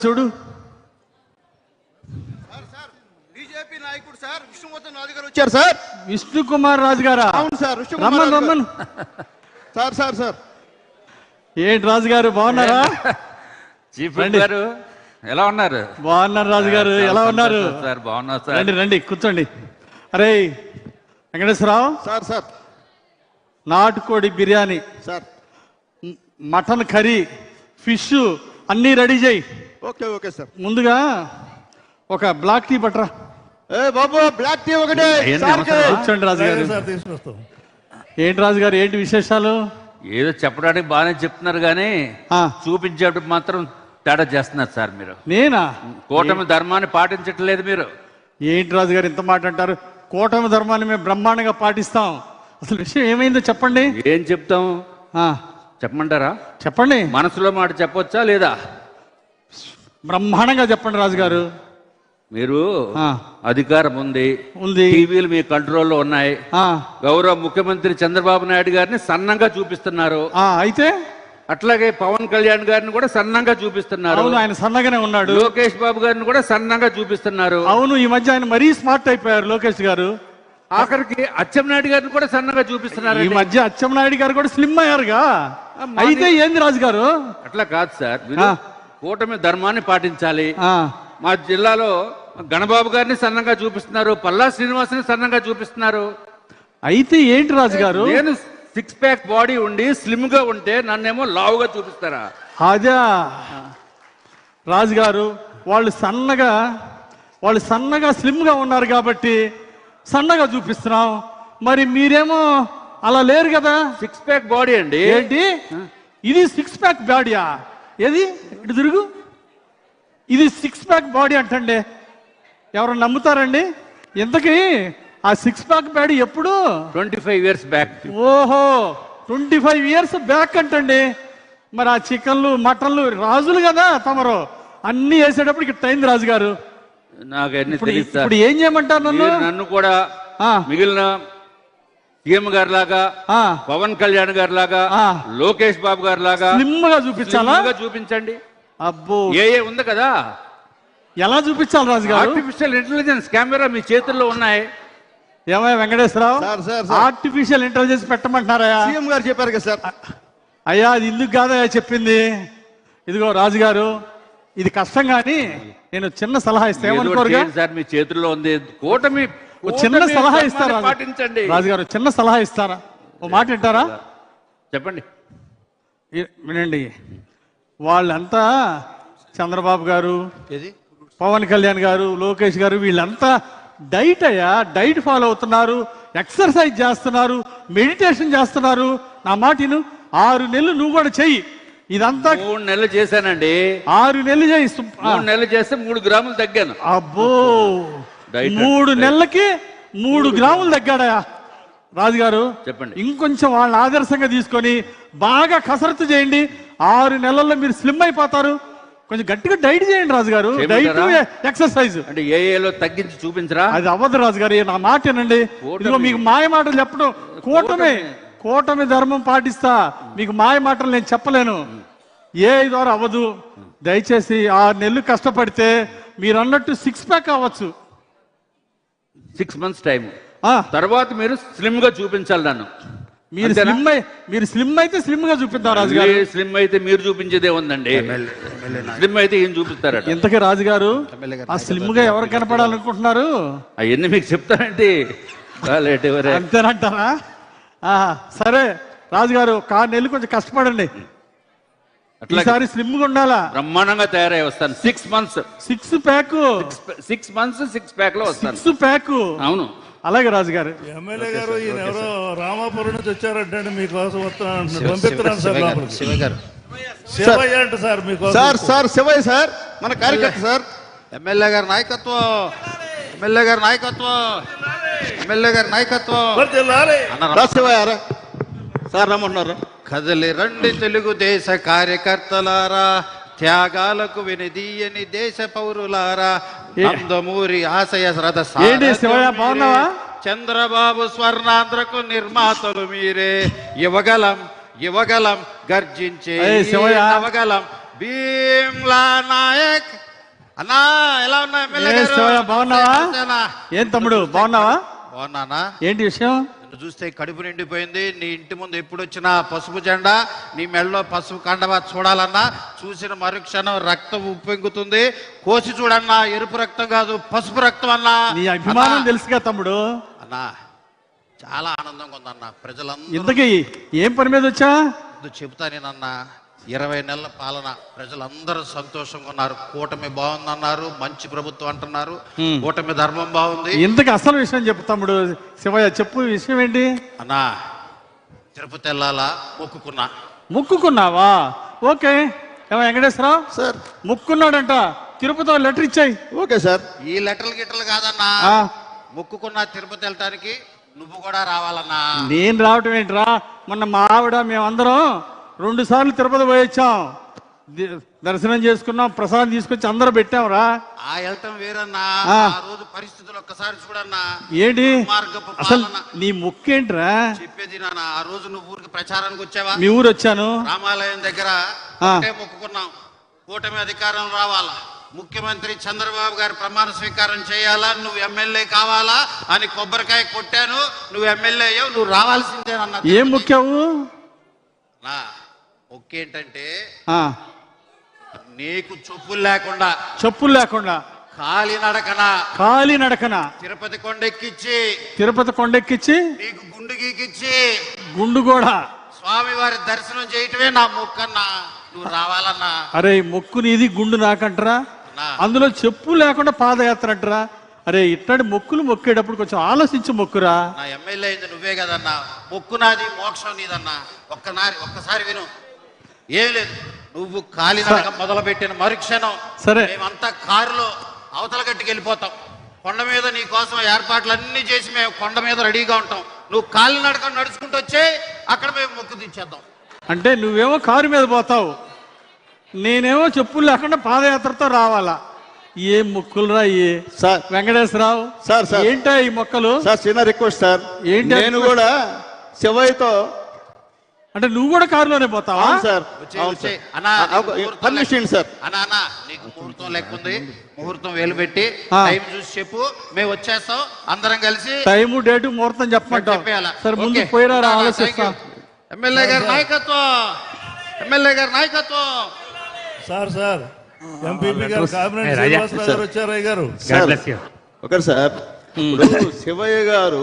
చూడు బీజేపీ నాయకుడు సార్ విష్ణువర్ధన్ రాజు గారు వచ్చారు సార్. విష్ణు కుమార్ రాజు గారా? అవును సార్. రమ్మను సార్ సార్ సార్ ఏంటి రాజు గారు బాగున్నారా? చీఫ్ గారు ఎలా ఉన్నారు? బాగున్నారు రాజు గారు, ఎలా ఉన్నారు? సార్ బాగున్నారు సార్. రండి రండి కూర్చోండి. అరే వెంకటేశ్వరరావు సార్ సార్ నాటుకోడి biryani sir, mutton curry, fish అన్నీ రెడీ చేయి. Okay okay sir. ముందుగా ఒక బ్లాక్ టీ పట్టరా. ఏ బాబు బ్లాక్ టీ ఒకటే. కూర్చోండి రాజు గారు. ఏంటి రాజు గారు ఏంటి విశేషాలు? ఏదో చెప్పడానికి బాగానే చెప్తున్నారు కానీ చూపించేటప్పుడు మాత్రం తేడా చేస్తున్నారు సార్. మీరు నేనా? కూటమి ధర్మాన్ని పాటించట్లేదు మీరు. ఏంటి రాజు గారు ఇంత మాట అంటారు? కూటమి ధర్మాన్ని మేము బ్రహ్మాండంగా పాటిస్తాం. అసలు విషయం ఏమైందో చెప్పండి. ఏం చెప్తాం చెప్పమంటారా? చెప్పండి. మనసులో మాట చెప్పొచ్చా లేదా? బ్రహ్మాండంగా చెప్పండి రాజు గారు. మీరు అధికారం ఉంది, టీవీలు మీ కంట్రోల్లో ఉన్నాయి. గౌరవ ముఖ్యమంత్రి చంద్రబాబు నాయుడు గారిని సన్నంగా చూపిస్తున్నారు. అయితే అట్లాగే పవన్ కళ్యాణ్ గారిని కూడా సన్నంగా చూపిస్తున్నారు. ఆయన సన్నగానే ఉన్నాడు. లోకేష్ బాబు గారిని కూడా సన్నంగా చూపిస్తున్నారు. అవును, ఈ మధ్య ఆయన మరీ స్మార్ట్ అయిపోయారు లోకేష్ గారు. ఆఖరికి అచ్చెన్నాయుడు గారిని కూడా సన్నగా చూపిస్తున్నారు. ఈ మధ్య అచ్చెన్నాయుడు గారు కూడా స్లిమ్ అయ్యారుగా. అయితే ఏంది రాజు గారు? అట్లా కాదు సార్, కూటమి ధర్మాన్ని పాటించాలి. మా జిల్లాలో గణబాబు గారిని సన్నంగా చూపిస్తున్నారు, పల్లా శ్రీనివాసుని సన్నంగా చూపిస్తున్నారు. అయితే ఏంటి రాజు గారు? నేను 6 ప్యాక్ బాడీ ఉండి స్లిమ్ గా ఉంటే నన్నేమో లావుగా చూపిస్తారా? అదే రాజు గారు, వాళ్ళు సన్నగా స్లిమ్ గా ఉన్నారు కాబట్టి సన్నగా చూపిస్తున్నాం. మరి మీరేమో అలా లేరు కదా. 6 ప్యాక్ బాడీ అండి. ఏంటి ఇది 6 ప్యాక్ బాడీయా? ఏది ఇటు తిరుగు. ఇది 6 ప్యాక్ బాడీ అంటండి. ఎవరు నమ్ముతారండి? ఇంతకీ ఆ 6 ప్యాక్ బాడీ ఎప్పుడు? 25 years బ్యాక్. ఓహో, 25 years బ్యాక్ అంటండి. మరి ఆ చికెన్లు మటన్లు రాజులు కదా తమరు, అన్ని వేసేటప్పుడు ఇట్లా అయింది రాజు గారు. నాకు ఇప్పుడు ఏం చేయమంటారు నన్ను కూడా మిగిలిన సీఎం గారి లాగా, పవన్ కళ్యాణ్ గారి లాగా, లోకేష్ బాబు గారి లాగా స్లిమ్ గా చూపించాలా? చూపించండి. అబ్బో, ఏ ఉంది కదా, ఎలా చూపించాలి రాజు గారు? ఆర్టిఫిషియల్ ఇంటెలిజెన్స్ కెమెరా మీ చేతుల్లో ఉన్నాయి. ఏమయ్య వెంకటేశ్వరరావు, ఆర్టిఫిషియల్ ఇంటెలిజెన్స్ పెట్టమంటున్నారా? సీఎం గారు చెప్పారు కదా సార్. అయ్యా అది ఇందుకు కాదయ్యా చెప్పింది. ఇదిగో రాజు గారు, ఇది కష్టం కానీ నేను చిన్న సలహా ఇస్తా, ఏమనుకోరుగా సార్? మీ చేతుల్లో ఉంది కూటమి. చిన్న సలహా ఇస్తారా పాటించండి రాజు గారు? చిన్న సలహా ఇస్తారా? ఓ మాట వింటారా? చెప్పండి. వినండి. వాళ్ళంతా చంద్రబాబు గారు, పవన్ కళ్యాణ్ గారు, లోకేష్ గారు, వీళ్ళంతా డైట్ ఫాలో అవుతున్నారు, ఎక్సర్సైజ్ చేస్తున్నారు, మెడిటేషన్ చేస్తున్నారు. నా మాటను 6 నెలలు నువ్వు కూడా చెయ్యి. ఇదంతా 3 నెలలు చేశానండి. 6 నెలలు చేయి. 3 నెలలు చేస్తే 3 గ్రాములు తగ్గాను. అబ్బో, 3 నెలలకి 3 గ్రాములు తగ్గాడా రాజుగారు? చెప్పండి. ఇంకొంచెం వాళ్ళని ఆదర్శంగా తీసుకొని బాగా కసరత్తు చేయండి. 6 నెలల్లో మీరు స్లిమ్ అయిపోతారు. కొంచెం గట్టిగా డైట్ చేయండి రాజుగారు. డైట్ ఎక్సర్సైజ్ అంటే ఏలో తగ్గించి చూపించరా? అది అవ్వదు రాజుగారు, నా మాట ఏనండి. ఇదిగో మీకు మాయ మాటలు చెప్పడం, కూటమి ధర్మం పాటిస్తా, మీకు మాయ మాటలు నేను చెప్పలేను. ఏ ద్వారా అవ్వదు. దయచేసి 6 నెలలు కష్టపడితే మీరు అన్నట్టు 6 ప్యాక్ అవ్వచ్చు. 6 months టైం తర్వాత మీరు స్లిమ్ గా చూపించాలి నన్ను. మీరు స్లిమ్ అయితే స్లిమ్ గా చూపిద్దాం రాజుగారు. స్లిమ్ అయితే మీరు చూపించేదే ఉందండి. స్లిమ్ అయితే ఏం చూపిస్తారట? ఇంతకీ రాజుగారు ఆ స్లిమ్ గా ఎవరు కనపడాలనుకుంటున్నారు? అవన్నీ మీకు చెప్తానండి. అంతేనంటారా? సరే రాజుగారు, 6 నెలలు కొంచెం కష్టపడండి. ఈసారి స్లిమ్ గా ఉండాలా? బ్రహ్మాండంగా తయారై వస్తాను. 6 months 6 ప్యాక్. 6 months 6 ప్యాక్ లో వస్తాను. 6 ప్యాక్. అవును. అలాగే రాజుగారు. ఎమ్మెల్యే గారు, ఈయన ఎవరో రామాపురం నుంచి వచ్చారంటే మీకోసం వస్తున్నాను, పంపిస్తున్నాను సార్ లోపలికి. శివయ్య అంట సార్ మీకోసం. సార్ శివయ్య సార్ మన కార్యకర్త సార్. ఎమ్మెల్యే గారి నాయకత్వం. శివయ్య సార్ రమ్మంటున్నారు. కదలి రండి తెలుగుదేశ కార్యకర్తలారా, త్యాగాలకు వినిదీయని దేశ పౌరులారా, నందమూరి ఆశయ రథ చంద్రబాబు స్వర్ణాంధ్రకు నిర్మాతలు మీరే. యువగలం గర్జించే నవగలం భీమ్లా నాయక్ అన్నా ఎలా ఉన్నా ఎమ్మెల్యే ఏ గారు? శివయ్య, బాగున్నావా? నమస్తేనా? ఏం తమ్ముడు బాగున్నావా? బాగున్నానా? ఏంటి విషయం? నిన్ను చూస్తే కడుపు నిండిపోయింది. నీ ఇంటి ముందు ఎప్పుడు వచ్చినా పసుపు జెండా, నీ మెడలో పసుపు కండవా చూడాలన్నా చూసిన మరుక్షణం రక్తం ఉప్పొంగుతుంది. కోసి చూడన్నా, ఎరుపు రక్తం కాదు పసుపు రక్తం అన్నా. నీ అభిమానం అన్నా, తెలుసుగా తమ్ముడు. అన్నా చాలా ఆనందంగా ఉందన్నా. ప్రజలందరూ ఇంతకీ ఏం పని మీద వచ్చా? చెబుతా నేనన్నా, 20 నెలల పాలన ప్రజలందరూ సంతోషంగా ఉన్నారు. కూటమి బాగుందన్నారు, మంచి ప్రభుత్వం అంటున్నారు. కూటమి ధర్మం బాగుంది. ఇంతకు అసలు విషయం చెప్పు తమ్ముడు. శివయ్య చెప్పు, విషయం ఏంటి? అన్నా తిరుపతి వెళ్ళాలా మొక్కుకున్నా. ముక్కుకున్నావా? ఓకే. ఏమో వెంకటేశ్వరరావు సార్ ముక్కున్నాడంట, తిరుపతిలో లెటర్ ఇచ్చాయి. Okay sir. ఈ లెటర్లు గిట్టలు కాదన్నా, ఆ, మొక్కుకున్నా తిరుపతి వెళ్ళటానికి నువ్వు కూడా రావాలన్నా. నేను రావటం ఏంట్రా? మొన్న మా ఆవిడ మేమందరం 2 సార్లు తిరుపతి పోయి వచ్చాం. దర్శనం చేసుకున్నాం, ప్రసాదం తీసుకొచ్చి అందరూ పెట్టాంరా. ఆ వెళ్ళటం వేరన్నా. ఆ. ఆ రోజు పరిస్థితులు ఒక్కసారి చూడన్నా. ఏంటి మార్గపు అసలు పాలన. నీ ముక్కేంట్రా? చెప్పేది నాన్న, ఆ రోజు నువ్వు ఊరికి ప్రచారానికి వచ్చావా? మీ ఊరు వచ్చాను. రామాలయం దగ్గర ఆ. ఒకటే మొక్కుకున్నాం, కూటమి అధికారం రావాలా, ముఖ్యమంత్రి చంద్రబాబు గారు ప్రమాణ స్వీకారం చేయాలా, నువ్వు ఎమ్మెల్యే కావాలా అని కొబ్బరికాయ కొట్టాను. నువ్వు ఎమ్మెల్యే అయ్యావు, నువ్వు రావాల్సిందేనన్నా. ఏం ముఖ్యావు? నా మొక్కేంటంటే ఆ, నీకు చెప్పులు లేకుండా చెప్పులు లేకుండా కాలి నడకన తిరుపతి కొండెక్కిచ్చి, తిరుపతి కొండెక్కిచ్చి నీకు గుండు గీకిచ్చి గుండు కూడా. స్వామి వారి దర్శనం చేయటమే నా మొక్కన్నా. నువ్వు రావాలన్నా. అరే మొక్కు నీది, గుండు నాకంటరా? అన్నా. అందులో చెప్పు లేకుండా పాదయాత్ర అంటరా? అరే ఇట్లాంటి మొక్కులు మొక్కేటప్పుడు కొంచెం ఆలోచించి మొక్కురా. నా ఎమ్మెల్యే అయింది నువ్వే కదన్నా. మొక్కు నాది, మోక్షం నీదన్నా. ఒక్కసారి విను. ఏం లేదు, నువ్వు కాలినడక మొదలు పెట్టిన మరుక్షణం సరే. మేమంతా కారులో అవతల గట్టుకు వెళ్ళిపోతాం. కొండ మీద నీ కోసం ఏర్పాట్లన్నీ చేసి మేము కొండ మీద రెడీగా ఉంటాం. నువ్వు కాలినడక నడుచుకుంటూ వచ్చే అక్కడ మేము మొక్కు తీర్చేద్దాం. అంటే నువ్వేమో కారు మీద పోతావు, నేనేమో చెప్పులు లేకుండా పాదయాత్రతో రావాలా? ఏం మొక్కులురా ఈ సార్ వెంకటేశ్వరరావు? Sir, sir. ఏంటా ఈ మొక్కలు? సార్ చిన్న రిక్వెస్ట్ సార్. ఏంటి నేను కూడా శివయ్యతో అంటే నువ్వు కూడా కారులోనే పోతావా? అవును సార్. వచ్చేయ్, అవును వచ్చేయ్. సార్. అన్నా, నీకు ముహూర్తం పర్మిషన్ లెక్క- సార్. అన్నా నీకు ముహూర్తం లెక్క ఉంది. ముహూర్తం వేలు పెట్టి ఆ. టైం చూసి చెప్పు, మేము వచ్చేస్తాం. అందరం కలిసి టైము డేటు ముహూర్తం చెప్పమంటావు. చెప్పేయాలా? సరే ముందు ఓకే. పోయిరా, ఉంటానా? ఆలోచిస్తా. Thank you. ఎమ్మెల్యే గారి నాయకత్వం, ఎమ్మెల్యే గారి నాయకత్వం. సార్ ఎంపీపీ గారు కామినేని శ్రీనివాసరావు గారు వచ్చారు. అయ్య గారు ఒకటి సార్. ఇప్పుడు శివయ్య గారు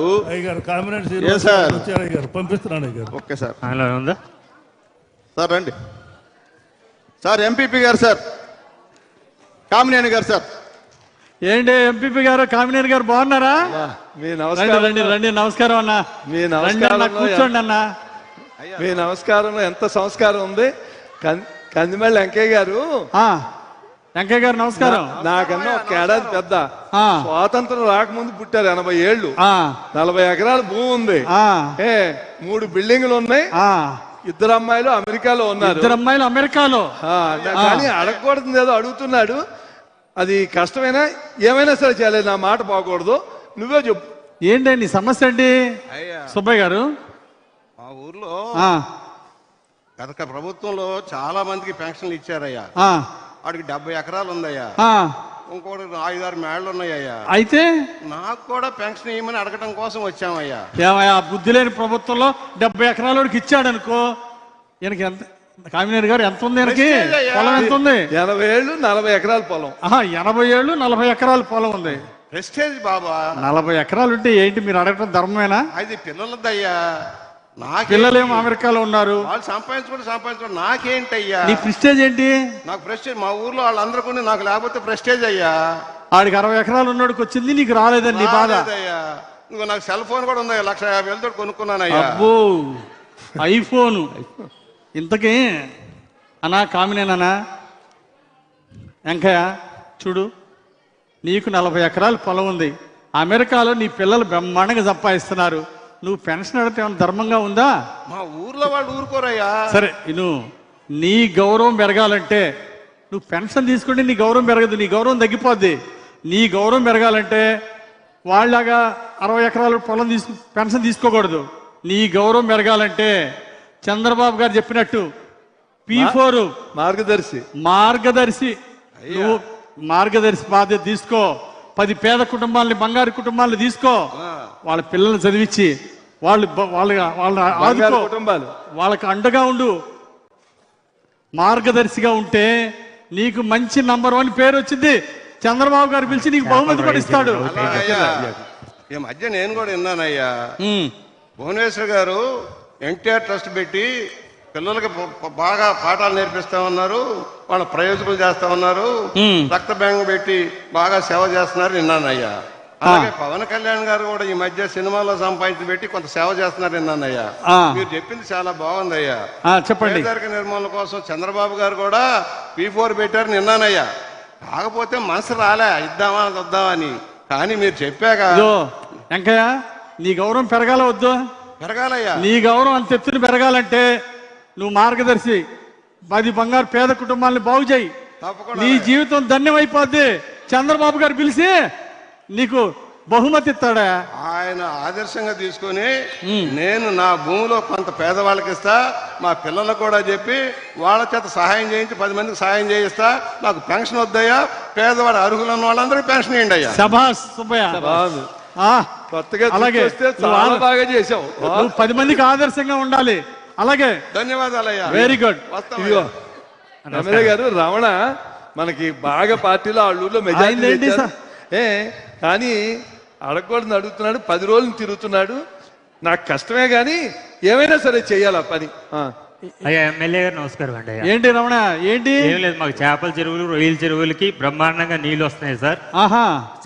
కామినేని ఏ శ్రీనివాసరావు సార్? గారు వచ్చారు. అయ్య గారు పంపిస్తున్నాను. అయ్య గారు ఓకే సార్. సార్ రండి సార్. ఎంపీపీ గారు సార్, కామినేని గారు సార్. ఏంటి ఎంపీపీ గారు, కామినేని గారు బాగున్నారా? మీ రండి నమస్కారం. రండి రండి. నమస్కారం అన్న. మీ రండి అన్న, నమస్కారంలో కూర్చోండి అన్న. మీ నమస్కారంలో ఎంత సంస్కారం ఉంది. కందిమల్లి వెంకయ్య గారు, ఆ, వెంకయ్య గారు నమస్కారం. నాకన్నా ఒక ఏడాది పెద్ద. ఆ, స్వాతంత్రం రాకముందు పుట్టారు. 80 ఏళ్ళు, ఆ, 40 ఎకరాల భూమి ఉంది. ఆ, 3 బిల్డింగ్లు ఉన్నాయి. ఆ. 2 అమ్మాయిలు అమెరికాలో ఉన్నారు. 2 అమ్మాయిలు అమెరికాలో. కానీ అడగకూడదు ఏదో అడుగుతున్నాడు. అది కష్టమైనా ఏమైనా సరే చేయలేదు. నా మాట పోకూడదు. నువ్వే చెప్పు. ఏంటి నీ సమస్య ఏంటి సుబ్బయ్య గారు? మా ఊర్లో ఆ, గత ప్రభుత్వంలో చాలా మందికి పెన్షన్లు ఇచ్చారయ్యా. ఆ, వాడికి 70 ఎకరాలు ఉందయ్యా. ఆ. ఇంకోటి 5-6 మేళ్ళు ఉన్నాయ్యా. అయితే నాకు కూడా పెన్షన్ ఇవ్వమని అడగటం కోసం వచ్చామయ్యా. ఏమయ్యా, బుద్ధి లేని ప్రభుత్వంలో 70 ఎకరాలకి ఇచ్చాడు అనుకో. ఈయనకి ఎంత, కామినేని గారు ఎంత ఉంది? ఈయనకి పొలం ఎంత ఉంది? 80 ఏళ్ళు, 40 ఎకరాల పొలం. 80 ఏళ్ళు, 40 ఎకరాల పొలం ఉంది. ప్రెస్టేజ్ బాబా. 40 ఎకరాలు ఉంటే ఏంటి మీరు అడగటం ధర్మమేనా? అది పిల్లలదయ్యా. నాకు పిల్లలేమో అమెరికాలో ఉన్నారు. వాళ్ళు సంపాదించుకోవడం నాకేంటయ్యా? నీ ప్రెస్టేజ్ ఏంటి? నాకు ప్రెస్టేజ్ మా ఊర్లో వాళ్ళందరికీ ఉంది, నాకు లేకపోతే ప్రెస్టేజ్ అయ్యా. ఆడికి 60 ఎకరాలు ఉన్నోడికి వచ్చింది, నీకు రాలేదని నీ బాధ. రాలేదయ్యా. ఇంకో నాకు సెల్ ఫోన్ కూడా ఉందయ్యా. 1,50,000 కొనుక్కున్నానయ్యా. అబ్బో, ఐఫోను. ఇంతకీ అన్నా కామినేనా వెంకయ్య చూడు, నీకు 40 ఎకరాల పొలం ఉంది. అమెరికాలో నీ పిల్లలు బ్రహ్మాండంగా సంపాదిస్తున్నారు. నువ్వు పెన్షన్ అడిగితే ఏమైనా ధర్మంగా ఉందా? మా ఊర్లో వాళ్ళు ఊరుకోరయ్యా. సరే నీ గౌరవం పెరగాలంటే నువ్వు పెన్షన్ తీసుకుంటే నీ గౌరవం పెరగదు, నీ గౌరవం తగ్గిపోద్ది. నీ గౌరవం పెరగాలంటే వాళ్ళలాగా 60 ఎకరాల పొలం పెన్షన్ తీసుకోకూడదు. నీ గౌరవం పెరగాలంటే చంద్రబాబు గారు చెప్పినట్టు P4 మార్గదర్శి నువ్వు మార్గదర్శి బాధ్యత తీసుకో. 10 పేద కుటుంబాలని, బంగారు కుటుంబాలను తీసుకో. వాళ్ళ పిల్లల్ని చదివించి వాళ్ళ ఆదుకో, కుటుంబాలు వాళ్ళకి అండగా ఉండు. మార్గదర్శిగా ఉంటే నీకు మంచి నంబర్ 1 పేరు వచ్చింది. చంద్రబాబు గారు పిలిచి నీకు బహుమతి కూడా ఇస్తాడు. ఈ మధ్య నేను కూడా విన్నానయ్యా, భువనేశ్వర్ గారు ఎన్టీఆర్ ట్రస్ట్ పెట్టి పిల్లలకి బాగా పాఠాలు నేర్పిస్తా ఉన్నారు, వాళ్ళ ప్రయోజకులు చేస్తా ఉన్నారు, రక్త బ్యాంక్ పెట్టి బాగా సేవ చేస్తున్నారు విన్నానయ్యా. అలాగే పవన్ కళ్యాణ్ గారు కూడా ఈ మధ్య సినిమాలో సంపాదించి పెట్టి కొంత సేవ చేస్తున్నారు విన్నానయ్యా. మీరు చెప్పింది చాలా బాగుందయ్యా. చెప్పండి. పేదరిక నిర్మూలన కోసం చంద్రబాబు గారు కూడా P4 పెట్టారు విన్నానయ్యా. కాకపోతే మనసు రాలే ఇద్దామా వద్దామని. కానీ మీరు చెప్పాక వెంకయ్య, నీ గౌరవం పెరగాల వద్దు? పెరగాలయ్యా. నీ గౌరవం అంత ఎత్తున పెరగాలంటే నువ్వు మార్గదర్శి 10 బంగారు పేద కుటుంబాలను బాగు చేయి. నీ జీవితం ధన్యమైపోద్ది. చంద్రబాబు గారు పిలిచి నీకు బహుమతి ఇస్తాడా? ఆయన ఆదర్శంగా తీసుకొని నేను నా భూమిలో కొంత పేదవాళ్ళకి ఇస్తా, మా పిల్లలకు కూడా చెప్పి వాళ్ళ చేత సహాయం చేయించి 10 మందికి సహాయం చేయిస్తా. నాకు పెన్షన్ వద్దయ్యా, పేదవాడు అర్హులు ఉన్న వాళ్ళందరికీ పెన్షన్ ఇవ్వండి అయ్యా. శభాష్ సుబ్బయ్య. అలాగే బాగా చేసావు. నువ్వు 10 మందికి ఆదర్శంగా ఉండాలి. అలాగే ధన్యవాదాలయ్యా. Very good. ఎమ్మెల్యే గారు రమణ మనకి బాగా పార్టీలో ఆళ్ళూరులో మెజారిటీ కానీ అడగకూడదు అడుగుతున్నాడు. 10 రోజులు తిరుగుతున్నాడు. నాకు కష్టమే కానీ ఏమైనా సరే చెయ్యాలి ఆ పని. అయ్యా ఎమ్మెల్యే గారు నమస్కారం అండి. ఏంటి రమణ, ఏంటి? ఏం లేదు, మాకు చేపల చెరువులు, రొయ్యల చెరువులకి బ్రహ్మాండంగా నీళ్లు వస్తున్నాయి సార్.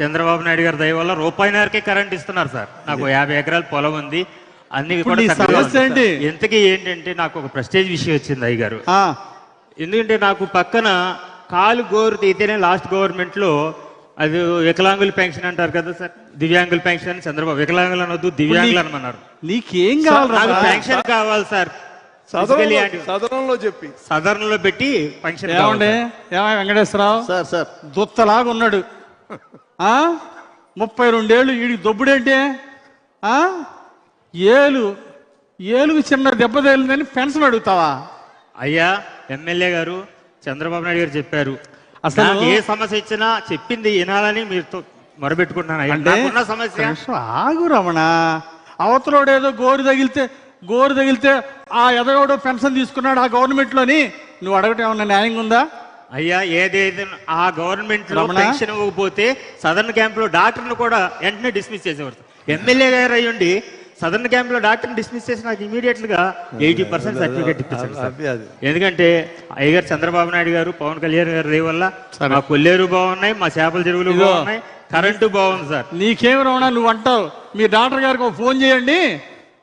చంద్రబాబు నాయుడు గారి దయ వల్ల ₹1 కరెంట్ ఇస్తున్నారు సార్. నాకు 50 ఎకరాల పొలం ఉంది, అన్ని కూడా. ఎంతకీ ఏంటంటే నాకు ఒక ప్రెస్టేజ్ విషయం వచ్చింది అయ్య గారు. ఎందుకంటే నాకు పక్కన కాలు గోరు తీతేనే లాస్ట్ గవర్నమెంట్ లో అది వికలాంగుల పెన్షన్ అంటారు కదా సార్, దివ్యాంగుల పెన్షన్ అని చంద్రబాబు వికలాంగులు అనొద్దు దివ్యాంగులు అనమన్నారు. నీకేం కావాలి? నాకు పెన్షన్ కావాలి సార్. సదనంలో చెప్పి సదనంలో పెట్టి పెన్షన్. వెంకటేశ్వరరావు సార్ దుత్తలాగా ఉన్నాడు. 32 ఏళ్ళు వీడికి దొబ్బుడేంటి? ఏలుగు చిన్న దెబ్బ తగిలిందని పెన్షన్ అడుగుతావా? అయ్యా ఎమ్మెల్యే గారు, చంద్రబాబు నాయుడు గారు చెప్పారు అసలు ఏ సమస్య ఇచ్చినా చెప్పింది వినాలని మీరు మొరబెట్టుకుంటున్నాను. సమస్య ఆగు రమణ. అవతలోడేదో గోరు తగిలితే ఆ ఎదగోడో పెన్షన్ తీసుకున్నాడు ఆ గవర్నమెంట్ లోని, నువ్వు అడగటం ఏమన్నా న్యాయంగా ఉందా? అయ్యా ఏదైతే ఆ గవర్నమెంట్ లో పెన్షన్ ఇవ్వకపోతే సదర్న్ క్యాంప్ లో డాక్టర్ను కూడా వెంటనే డిస్మిస్ చేసేవారు. ఎమ్మెల్యే గారు అయ్యండి సదర్న్ క్యాంప్ లో డాక్టర్ని డిస్మిస్ చేసి నాకు ఇమీడియట్ గా 80% సర్టిఫికేట్ ఇప్పించారు సార్. ఎందుకంటే అయ్యగారు చంద్రబాబు నాయుడు గారు, పవన్ కళ్యాణ్ గారు రే వల్ల మా కొల్లేరు బాగున్నాయి, మా చేపల చెరువులు బాగున్నాయి, కరెంటు బాగుంది సార్. నీకేం రమణ, నువ్వు అంటావు మీ డాక్టర్ గారికి ఒక ఫోన్ చేయండి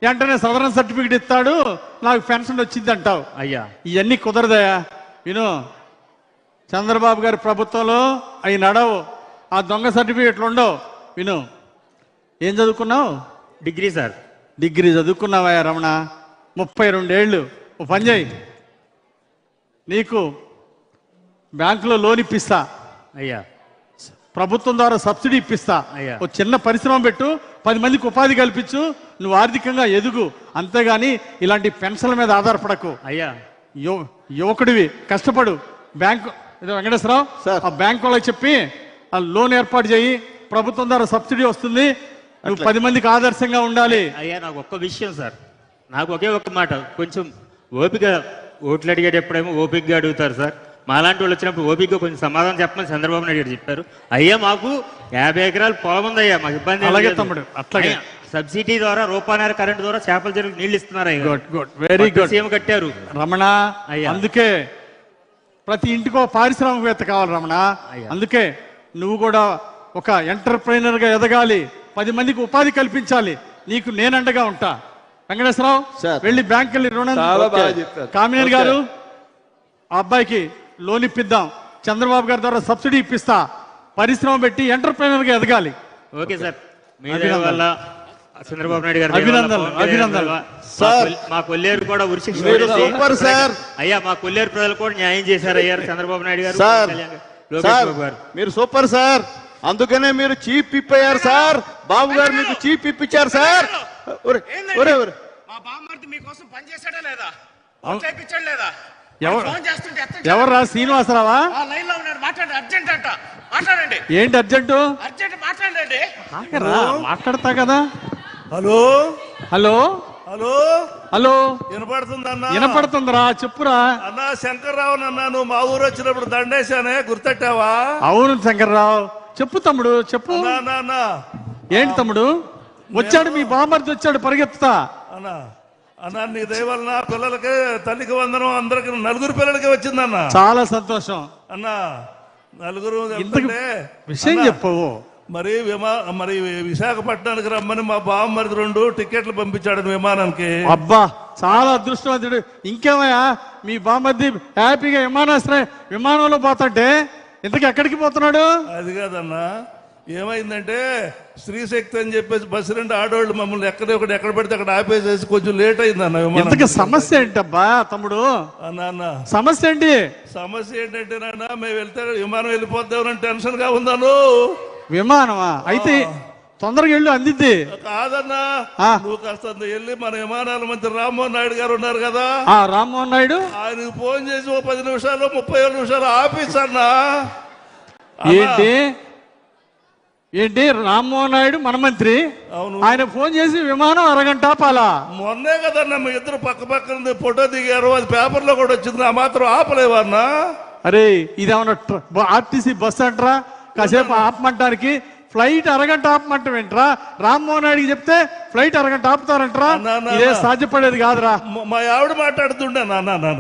వెంటనే సదరన్ సర్టిఫికేట్ ఇస్తాడు, నాకు పెన్షన్ వచ్చింది అంటావు. అయ్యా ఇవన్నీ కుదరదయా. విను, చంద్రబాబు గారి ప్రభుత్వంలో అవి నడవు. ఆ దొంగ సర్టిఫికేట్లు ఉండవు. విను, ఏం చదువుకున్నావు? Degree sir. డిగ్రీ చదువుకున్నావా రమణ? 32 ఏళ్ళు. ఓ పని చేయి, నీకు బ్యాంకులో లోన్ ఇప్పిస్తా అయ్యా, ప్రభుత్వం ద్వారా సబ్సిడీ ఇప్పిస్తా. ఓ చిన్న పరిశ్రమ పెట్టు, 10 మందికి ఉపాధి కల్పించు, నువ్వు ఆర్థికంగా ఎదుగు. అంతేగాని ఇలాంటి పెన్షన్ల మీద ఆధారపడకు. అయ్యా యువకుడివి, కష్టపడు. బ్యాంకు వెంకటేశ్వరరావు ఆ బ్యాంకు వాళ్ళకి చెప్పి ఆ లోన్ ఏర్పాటు చేయి, ప్రభుత్వం ద్వారా సబ్సిడీ వస్తుంది, నువ్వు 10 మందికి ఆదర్శంగా ఉండాలి. అయ్యా నాకు ఒక్క విషయం సార్, నాకు ఒకే ఒక్క మాట, కొంచెం ఓపిక. ఓట్లు అడిగేటప్పుడేమో ఓపికగా అడుగుతారు సార్, మాలాంటి వాళ్ళు వచ్చినప్పుడు ఓపికగా కొంచెం సమాధానం చెప్పమని చంద్రబాబు నాయుడు గారు చెప్పారు. అయ్యా మాకు 50 ఎకరాలు పొలం ఉంది అయ్యా, మాకు ఇబ్బంది. అలాగే తమ్ముడు, అట్లాగే సబ్సిడీ ద్వారా ₹1 కరెంట్ ద్వారా చేపల చెరువులు నీళ్ళు ఇస్తున్నారు. Very good. సీఎం కట్టారు రమణ. అందుకే ప్రతి ఇంటికో పారిశ్రామికవేత్త కావాలి రమణ. అందుకే నువ్వు కూడా ఒక ఎంటర్ప్రైనర్ గా ఎదగాలి, 10 మందికి ఉపాధి కల్పించాలి. నీకు నేనండగా ఉంటా. వెంకటేశ్వరరావు వెళ్ళి బ్యాంక్ వెళ్ళి రుణం. కామినేని గారు ఆ అబ్బాయికి లోన్ ఇప్పిద్దాం, చంద్రబాబు గారి ద్వారా సబ్సిడీ ఇప్పిస్తా, పరిశ్రమ పెట్టి ఎంటర్ప్రైనర్ గా ఎదగాలి. ఓకే సార్, వల్ల చంద్రబాబు నాయుడు గారు అభినందనలు. మా కొల్లేరు కూడా ఉరిశిక్ష సార్. అయ్యా మా కొల్లేరు ప్రజలు కూడా న్యాయం చేశారు అయ్యారు చంద్రబాబు నాయుడు గారు, లోకేష్ బాబు గారు. మీరు సూపర్ సార్, అందుకనే మీరు చీఫ్ విప్ అయ్యారు సార్. బాబు గారు మీకు చీఫ్ విప్ ఇచ్చారు సార్. మా బామ్మర్ది మీకోసం పనిచేసాడా లేదా? చేయించాడు లేదా? ఎవరు ఫోన్ చేస్తుంటే ఎవర్రా శ్రీనివాసరావా? లైన్ లో ఉన్నాడు, మాట్లాడండి, అర్జెంట్ అంట, మాట్లాడండి. ఏంటి అర్జెంటు? అర్జెంట్ మాట్లాడండి. మాట్లాడతా కదా. హలో హలో హలో హలో వినపడుతుందన్నా? వినపడుతుందిరా, చెప్పురా. అన్నా శంకర్రావు అన్నా, నువ్వు మా ఊరు వచ్చినప్పుడు దండేశానే, గుర్తెట్టావా? అవును శంకర్రావు, చెప్పు తమ్ముడు చెప్పు. అన్నా ఏంటి తమ్ముడు? వచ్చాడు మీ బామర్ది వచ్చాడు పరిగెత్తుతా. అన్నా అన్నా నీ దయ వలన పిల్లలకి తల్లికి వందనం అందరికి, నలుగురు పిల్లలకి వచ్చిందన్నా. చాలా సంతోషం అన్నా. నలుగురు ఇంతకు విషయం చెప్పవు. మరి విశాఖపట్నానికి రమ్మని మా బామ్మరిది 2 టికెట్లు పంపించాడు విమానానికి. అబ్బా చాలా అదృష్టవంతుడు. ఇంకేమయ్యా మీ బామర్ది హ్యాపీగా విమానంలో పోతుంటే ఇంతకు ఎక్కడికి పోతున్నాడు? అది కాదన్నా, ఏమైందంటే స్త్రీశక్తి అని చెప్పేసి బస్సు 2 ఆడవాళ్ళు మమ్మల్ని ఎక్కడ పడితే అక్కడ ఆపేసేసి కొంచెం లేట్ అయిందన్న విమానం. ఇంతకు సమస్య ఏంటబ్బా తమ్ముడు? అన్న సమస్య ఏంటి? సమస్య ఏంటంటే నాన్న, మేము వెళ్తే విమానం వెళ్ళిపోద్దామని టెన్షన్ గా ఉందాను. విమానమా? అయితే తొందరగా వెళ్ళు, అందిద్ది. కాదన్నా, నువ్వు కాస్త వెళ్ళి మన విమానాల మంత్రి రామ్మోహన్ నాయుడు గారు ఉన్నారు కదా, రామ్మోహన్ నాయుడు, ఆయనకు ఫోన్ చేసి 10 నిమిషాలు 37 నిమిషాలు ఆఫీస్ అన్నా. ఏంటి రామ్మోహన్ నాయుడు మన మంత్రి? అవును. ఆయన ఫోన్ చేసి విమానం అరగంట ఆపాలా? మొన్నే కదన్నా మీ ఇద్దరు పక్క పక్కన ఫోటో దిగారు, అది పేపర్లో కూడా వచ్చింది, ఆ మాత్రం ఆపలేవన్నా? అరే ఇదేమన్నా ఆర్టీసీ బస్ అంటరా కాసేపు ఆపమంటానికి? ఫ్లైట్ అరగంట ఆపమంటాం ఏంట్రా? రామ్మోహన్ నాయుడికి చెప్తే ఫ్లైట్ అరగంట ఆపుతారంటరా? ఇదే సాధ్యపడేది కాదురా. మా ఆవిడ మాట్లాడుతుండే నాన్న